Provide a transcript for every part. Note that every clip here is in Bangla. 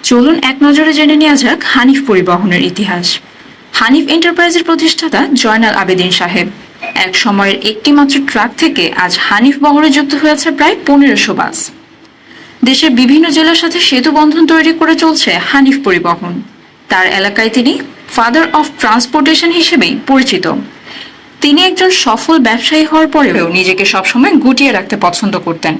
চলুন এক নজরে জেনে নেওয়া যাক হানিফ পরিবহনের ইতিহাস। হানিফ এন্টারপ্রাইজের প্রতিষ্ঠাতা জয়নাল আবেদীন সাহেব। এক সময়ের একটি মাত্র ট্রাক থেকে আজ হানিফ বহরে যুক্ত হয়েছে প্রায় 1500 বাস। দেশের বিভিন্ন জেলার সাথে সেতু বন্ধন তৈরি করে চলছে হানিফ পরিবহন। তার এলাকায় তিনি ফাদার অফ ট্রান্সপোর্টেশন হিসেবেই পরিচিত। তিনি একজন সফল ব্যবসায়ী হওয়ার পরেও নিজেকে সবসময় গুটিয়ে রাখতে পছন্দ করতেন।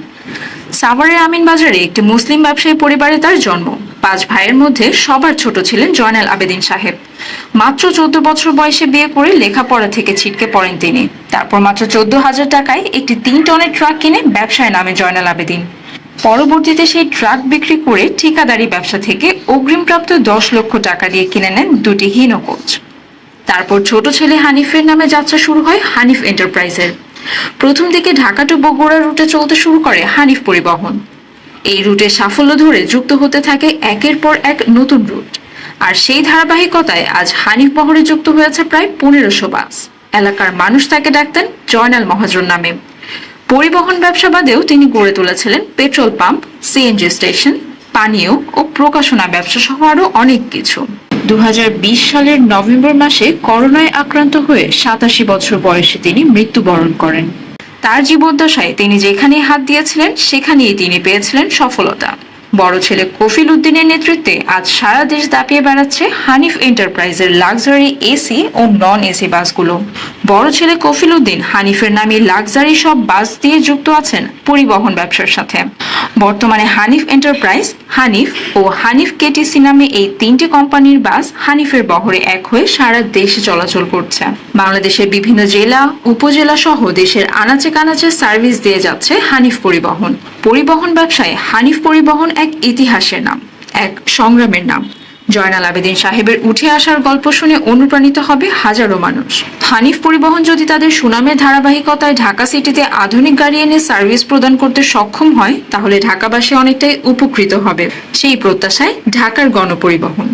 সাভারের আমিন বাজারে একটি মুসলিম ব্যবসায়ী পরিবারে তার জন্ম। 5 ভাইয়ের মধ্যে সবার ছোট ছিলেন জয়নাল আবেদীন সাহেব। মাত্র 14 বছর বয়সে বিয়ে করে লেখাপড়া থেকে ছিটকে পড়েন তিনি। তারপর মাত্র 14,000 টাকায় একটি 3 টনের ট্রাক কিনে ব্যবসায় নামে জয়নাল আবেদীন। পরবর্তীতে সেই ট্রাক বিক্রি করে ঠিকাদারি ব্যবসা থেকে অগ্রিমপ্রাপ্ত 10 লক্ষ টাকা দিয়ে কিনে নেন 2টি হিনো কোচ। তারপর ছোট ছেলে হানিফের নামে যাত্রা শুরু হয় হানিফ এন্টারপ্রাইজের। প্রথম দিকে ঢাকা টু বগুড়া রুটে চলতে শুরু করে হানিফ পরিবহন। এই রুটে সাফল্য ধরে যুক্ত হতে থাকে একের পর এক নতুন রুট। আর সেই ধারাবাহিকতায় আজ হানিফ বহরে যুক্ত হয়েছে প্রায় 1500 বাস। এলাকার মানুষ তাকে ডাকতেন জয়নাল মহাজন নামে। পরিবহন ব্যবসা বাদেও তিনি গড়ে তুলেছিলেন পেট্রোল পাম্প, সিএনজি স্টেশন, পানীয় ও প্রকাশনা ব্যবসা সহ আরো অনেক কিছু। 2020 সালের নভেম্বর মাসে করোনায় আক্রান্ত হয়ে 87 বছর বয়সে তিনি মৃত্যুবরণ করেন। তার জীবদ্দশায় তিনি যেখানেই হাত দিয়েছিলেন সেখানেই তিনি পেয়েছিলেন সফলতা। বড় ছেলে কফিল উদ্দিনের নেতৃত্বে আজ সারা দেশ দাপিয়ে বেড়াচ্ছে হানিফ এন্টারপ্রাইজের লাক্সারি এসি ও নন এসি বাসগুলো। বড় ছেলে কফিল উদ্দিন হানিফের নামে লাক্সারি সব বাস দিয়ে যুক্ত আছেন পরিবহন ব্যবসার সাথে। বর্তমানে হানিফ এন্টারপ্রাইজ, হানিফ ও হানিফ কেটিসি নামে এই 3টি কোম্পানির বাস হানিফের বহরে এক হয়ে সারা দেশে চলাচল করছে। বাংলাদেশের বিভিন্ন জেলা, উপজেলা সহ দেশের আনাচে কানাচে সার্ভিস দিয়ে যাচ্ছে হানিফ পরিবহন। পরিবহন ব্যবসায় হানিফ পরিবহন এক ইতিহাসের নাম, এক সংগ্রামের নাম। জয়নাল আবেদীন সাহেবের উঠে আসার গল্প শুনে অনুপ্রাণিত হবে হাজারো মানুষ। হানিফ পরিবহন যদি তাদের সুনামের ধারাবাহিকতায় ঢাকা সিটিতে আধুনিক গাড়ি এনে সার্ভিস প্রদান করতে সক্ষম হয়, তাহলে ঢাকাবাসী অনেকটাই উপকৃত হবে। সেই প্রত্যাশায় ঢাকার গণপরিবহন।